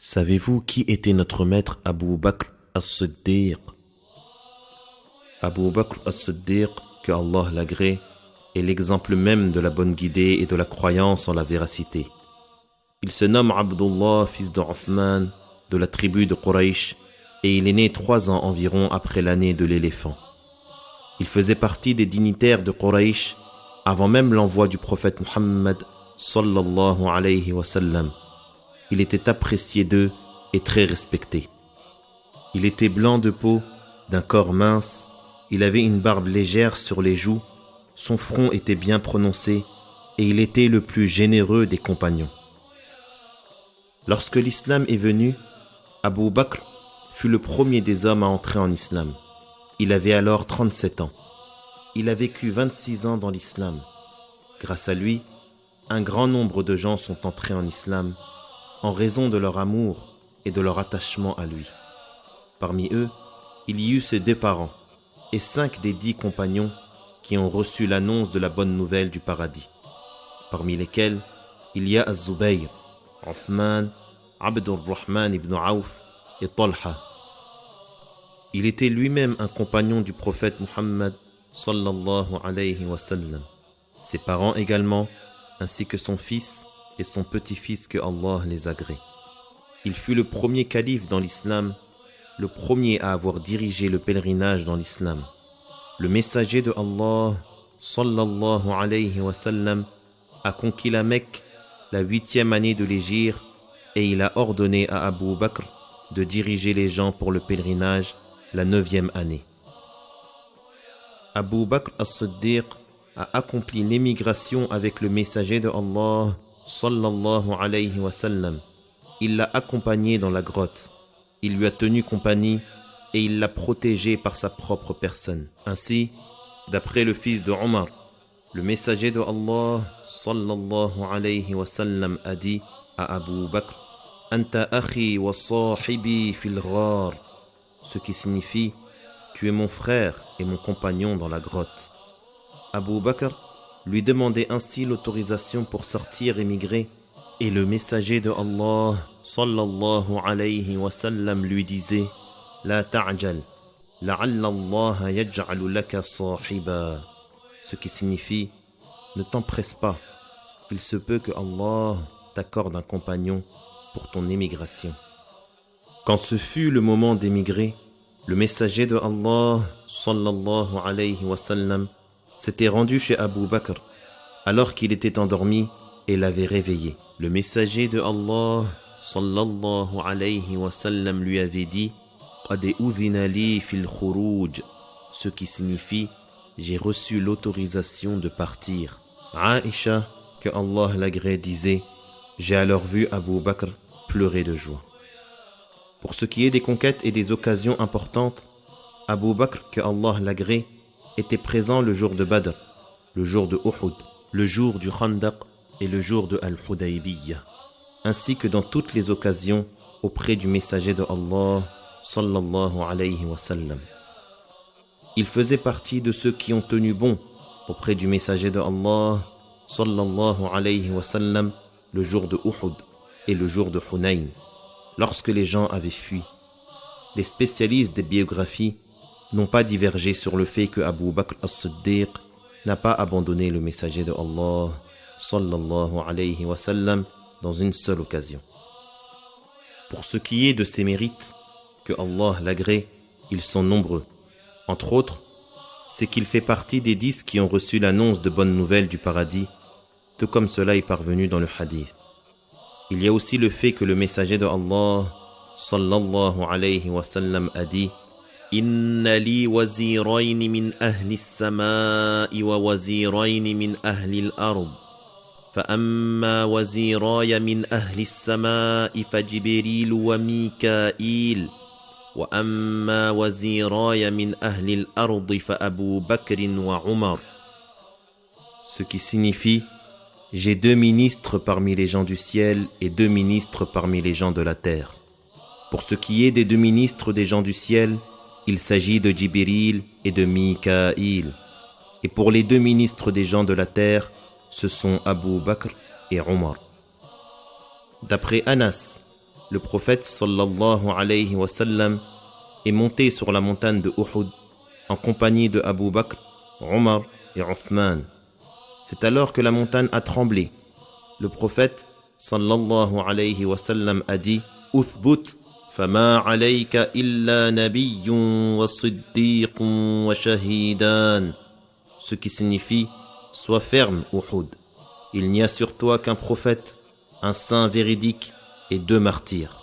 Savez-vous qui était notre maître Abu Bakr as-Siddiq? Abu Bakr as-Siddiq, que Allah l'agrée, est l'exemple même de la bonne guidée et de la croyance en la véracité. Il se nomme Abdullah, fils de Uthman, de la tribu de Quraysh, et il est né 3 ans environ après l'année de l'éléphant. Il faisait partie des dignitaires de Quraysh avant même l'envoi du prophète Muhammad sallallahu alayhi wa sallam. Il était apprécié d'eux et très respecté. Il était blanc de peau, d'un corps mince, il avait une barbe légère sur les joues, son front était bien prononcé et il était le plus généreux des compagnons. Lorsque l'islam est venu, Abu Bakr fut le premier des hommes à entrer en islam. Il avait alors 37 ans. Il a vécu 26 ans dans l'islam. Grâce à lui, un grand nombre de gens sont entrés en islam en raison de leur amour et de leur attachement à lui. Parmi eux, il y eut ses 2 parents et 5 des 10 compagnons qui ont reçu l'annonce de la bonne nouvelle du paradis, parmi lesquels il y a Az-Zubayr, Uthman, Abdurrahman ibn Auf et Talha. Il était lui-même un compagnon du prophète Muhammad sallallahu alayhi wa sallam. Ses parents également, ainsi que son fils et son petit-fils que Allah les agrée. Il fut le premier calife dans l'islam, le premier à avoir dirigé le pèlerinage dans l'islam. Le messager de Allah sallallahu alayhi wa sallam a conquis la Mecque la 8e année de l'hégire et il a ordonné à Abu Bakr de diriger les gens pour le pèlerinage la 9e année. Abu Bakr as-Siddiq a accompli l'émigration avec le messager de Allah sallallahu alayhi wa sallam. Il l'a accompagné dans la grotte, il lui a tenu compagnie et il l'a protégé par sa propre personne. Ainsi, d'après le fils de Omar, le messager de Allah sallallahu alayhi wa sallam a dit à Abu Bakr: Anta akhi wa sahibi fil ghar, ce qui signifie tu es mon frère et mon compagnon dans la grotte. Abu Bakr lui demandait ainsi l'autorisation pour sortir et migrer, et le messager de Allah sallallahu alayhi wa sallam lui disait: La ta'jal, la'alla Allah yaj'alu laka sahiba, ce qui signifie ne t'empresse pas, il se peut que Allah t'accorde un compagnon pour ton émigration. Quand ce fut le moment d'émigrer, le messager de Allah sallallahu alayhi wa sallam s'était rendu chez Abu Bakr alors qu'il était endormi et l'avait réveillé. Le messager de Allah sallallahu alayhi wa sallam lui avait dit: Qad udhina li fil khuruj, ce qui signifie j'ai reçu l'autorisation de partir. Aïcha, que Allah l'agrée, disait: j'ai alors vu Abu Bakr pleurer de joie. Pour ce qui est des conquêtes et des occasions importantes, Abu Bakr, que Allah l'agrée, était présent le jour de Badr, le jour de Uhud, le jour du Khandaq et le jour de Al-Hudaybiyah, ainsi que dans toutes les occasions auprès du messager de Allah sallallahu alayhi wa sallam. Il faisait partie de ceux qui ont tenu bon auprès du messager de Allah sallallahu alayhi wa sallam le jour de Uhud et le jour de Hunayn, lorsque les gens avaient fui. Les spécialistes des biographies n'ont pas divergé sur le fait que Abu Bakr as-Siddiq n'a pas abandonné le messager de Allah sallallahu alayhi wa sallam dans une seule occasion. Pour ce qui est de ses mérites, que Allah l'agrée, ils sont nombreux. Entre autres, c'est qu'il fait partie des 10 qui ont reçu l'annonce de bonnes nouvelles du paradis, tout comme cela est parvenu dans le hadith. Il y a aussi le fait que le messager de Allah sallallahu alayhi wa sallam a dit: Inna li wazirayn min ahli as-sama'i wa wazirayn min ahli al-ard. فأما وزيراي من أهل السماء فجبريل وميكائيل وأما وزيراي من أهل الأرض فأبو بكر وعمر. Ce qui signifie: j'ai 2 ministres parmi les gens du ciel et 2 ministres parmi les gens de la terre. Pour ce qui est des 2 ministres des gens du ciel, il s'agit de Jibril et de Mikaïl. Et pour les 2 ministres des gens de la terre, ce sont Abu Bakr et Omar. D'après Anas, le prophète sallallahu alayhi wa sallam est monté sur la montagne de Uhud en compagnie de Abu Bakr, Omar et Othman. C'est alors que la montagne a tremblé. Le prophète sallallahu alayhi wa sallam a dit « Uthbut, fama alayka illa nabiyyun wa siddiqun wa shahidan » ce qui signifie « Sois ferme, Uhud. Il n'y a sur toi qu'un prophète, un saint véridique et 2 martyrs. »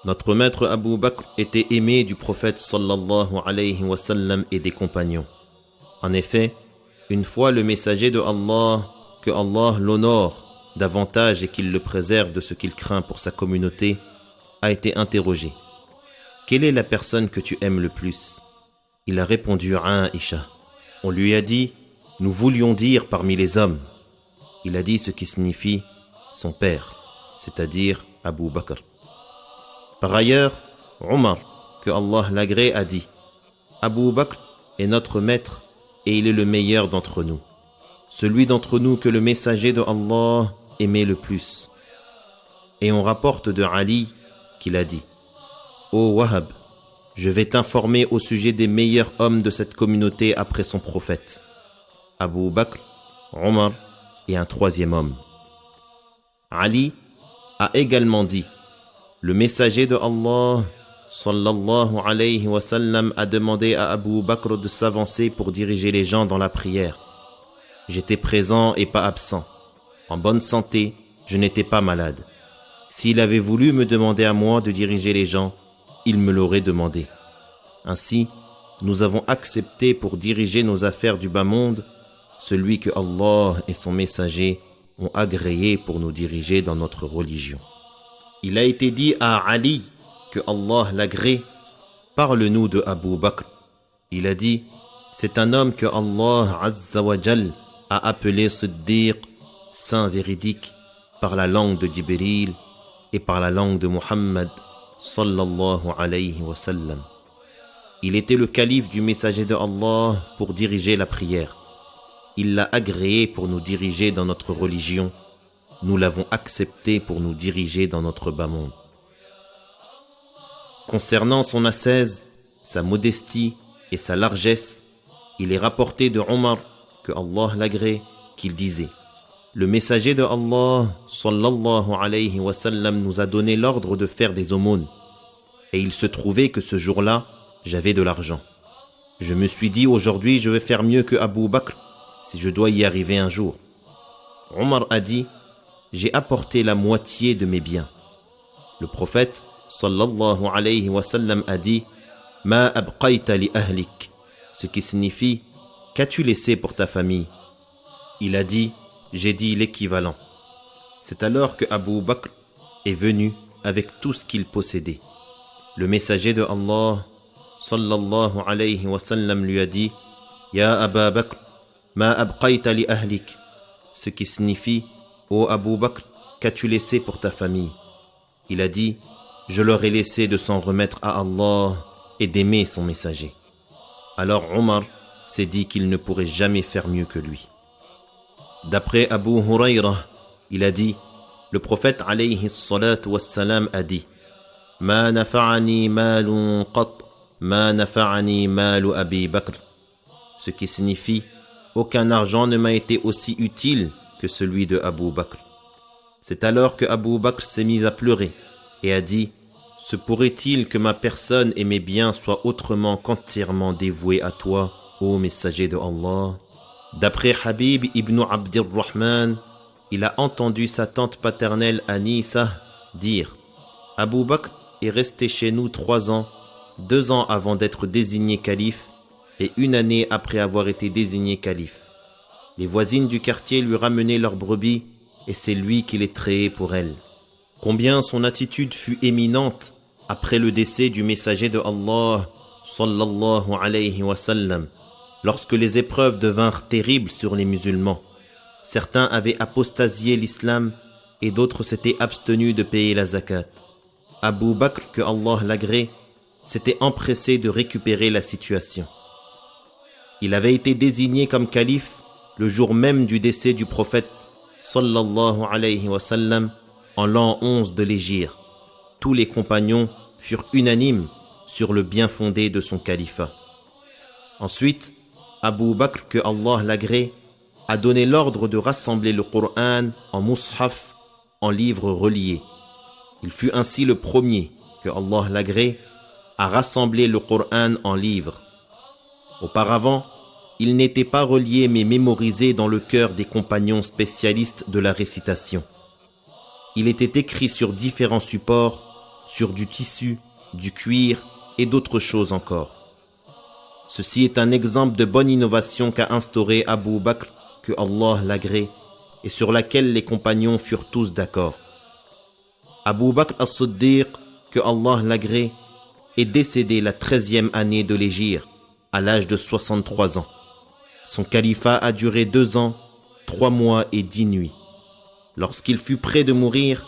Notre maître Abu Bakr était aimé du prophète sallallahu alayhi wa sallam et des compagnons. En effet, une fois le messager de Allah, que Allah l'honore davantage et qu'il le préserve de ce qu'il craint pour sa communauté, a été interrogé. Quelle est la personne que tu aimes le plus? Il a répondu à Aïcha. On lui a dit, nous voulions dire parmi les hommes. Il a dit ce qui signifie son père, c'est-à-dire Abu Bakr. Par ailleurs, Omar, que Allah l'agrée, a dit « Abu Bakr est notre maître et il est le meilleur d'entre nous, celui d'entre nous que le messager de Allah aimait le plus. » Et on rapporte de Ali qu'il a dit « Ô Wahhab, je vais t'informer au sujet des meilleurs hommes de cette communauté après son prophète, Abu Bakr, Omar et un 3e homme. » Ali a également dit le messager de Allah sallallahu alayhi wa sallam a demandé à Abu Bakr de s'avancer pour diriger les gens dans la prière. J'étais présent et pas absent. En bonne santé, je n'étais pas malade. S'il avait voulu me demander à moi de diriger les gens, il me l'aurait demandé. Ainsi, nous avons accepté pour diriger nos affaires du bas monde celui que Allah et son messager ont agréé pour nous diriger dans notre religion. Il a été dit à Ali, que Allah l'agrée, parle-nous de Abu Bakr. Il a dit, c'est un homme que Allah Azza wa Jal a appelé Siddiq, saint véridique, par la langue de Jibril et par la langue de Muhammad sallallahu alayhi wa sallam. Il était le calife du messager de Allah pour diriger la prière. Il l'a agréé pour nous diriger dans notre religion. Nous l'avons accepté pour nous diriger dans notre bas monde. Concernant son ascèse, sa modestie et sa largesse, il est rapporté de Omar, que Allah l'agrée, qu'il disait « Le messager de Allah, sallallahu alayhi wa sallam, nous a donné l'ordre de faire des aumônes. Et il se trouvait que ce jour-là, j'avais de l'argent. Je me suis dit, aujourd'hui, je vais faire mieux que Abu Bakr, si je dois y arriver un jour. » Omar a dit « J'ai apporté la moitié de mes biens. » Le prophète, sallallahu alayhi wa sallam, a dit « Ma abqayta li ahlik » ce qui signifie « Qu'as-tu laissé pour ta famille ?» Il a dit « J'ai dit l'équivalent. » C'est alors que Abu Bakr est venu avec tout ce qu'il possédait. Le messager de Allah, sallallahu alayhi wa sallam, lui a dit « Ya Aba Bakr, ma abqayta li ahlik » ce qui signifie « Ô Abu Bakr, qu'as-tu laissé pour ta famille ?» Il a dit « Je leur ai laissé de s'en remettre à Allah et d'aimer son messager. » Alors Omar s'est dit qu'il ne pourrait jamais faire mieux que lui. D'après Abu Hurayra, il a dit « Le prophète alayhi salatu wassalam a dit « Ma nafa'ani malun qat, ma nafa'ani malu Abi Bakr » ce qui signifie « Aucun argent ne m'a été aussi utile que celui de Abu Bakr. » C'est alors que Abu Bakr s'est mis à pleurer et a dit « Se pourrait-il que ma personne et mes biens soient autrement qu'entièrement dévoués à toi, ô messager de Allah ?» D'après Habib ibn Abdirrahman, il a entendu sa tante paternelle Anissa dire « Abu Bakr est resté chez nous 3 ans, 2 ans avant d'être désigné calife et 1 année après avoir été désigné calife. Les voisines du quartier lui ramenaient leurs brebis et c'est lui qui les trayait pour elles. Combien son attitude fut éminente après le décès du messager de Allah sallallahu alayhi wa sallam, lorsque les épreuves devinrent terribles sur les musulmans. Certains avaient apostasié l'islam et d'autres s'étaient abstenus de payer la zakat. Abu Bakr, que Allah l'agrée, s'était empressé de récupérer la situation. Il avait été désigné comme calife le jour même du décès du prophète sallallahu alayhi wa sallam en l'an 11 de l'Hégire. tous les compagnons furent unanimes sur le bien fondé de son califat. Ensuite, Abu Bakr, que Allah l'agrée, a donné l'ordre de rassembler le Coran en mushaf, en livres reliés. Il fut ainsi le premier, que Allah l'agrée, à rassembler le Coran en livres. Auparavant, il n'était pas relié mais mémorisé dans le cœur des compagnons spécialistes de la récitation. Il était écrit sur différents supports, sur du tissu, du cuir et d'autres choses encore. Ceci est un exemple de bonne innovation qu'a instauré Abu Bakr, que Allah l'agrée, et sur laquelle les compagnons furent tous d'accord. Abu Bakr as-Siddiq, que Allah l'agrée, est décédé la 13e année de l'hégire, à l'âge de 63 ans. Son califat a duré 2 ans, 3 mois et 10 nuits. Lorsqu'il fut près de mourir,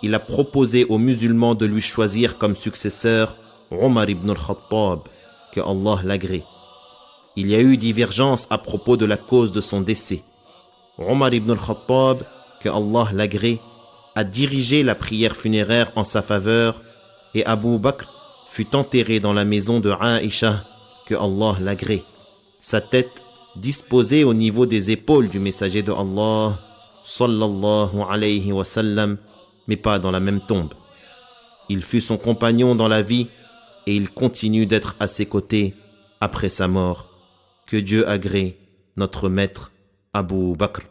il a proposé aux musulmans de lui choisir comme successeur Omar ibn al-Khattab, que Allah l'agrée. Il y a eu divergence à propos de la cause de son décès. Omar ibn al-Khattab, que Allah l'agrée, a dirigé la prière funéraire en sa faveur et Abu Bakr fut enterré dans la maison de Aïcha, que Allah l'agrée. Sa tête disposée au niveau des épaules du messager de Allah, sallallahu alayhi wa sallam, mais pas dans la même tombe. Il fut son compagnon dans la vie et il continue d'être à ses côtés après sa mort. Que Dieu agrée notre maître Abu Bakr.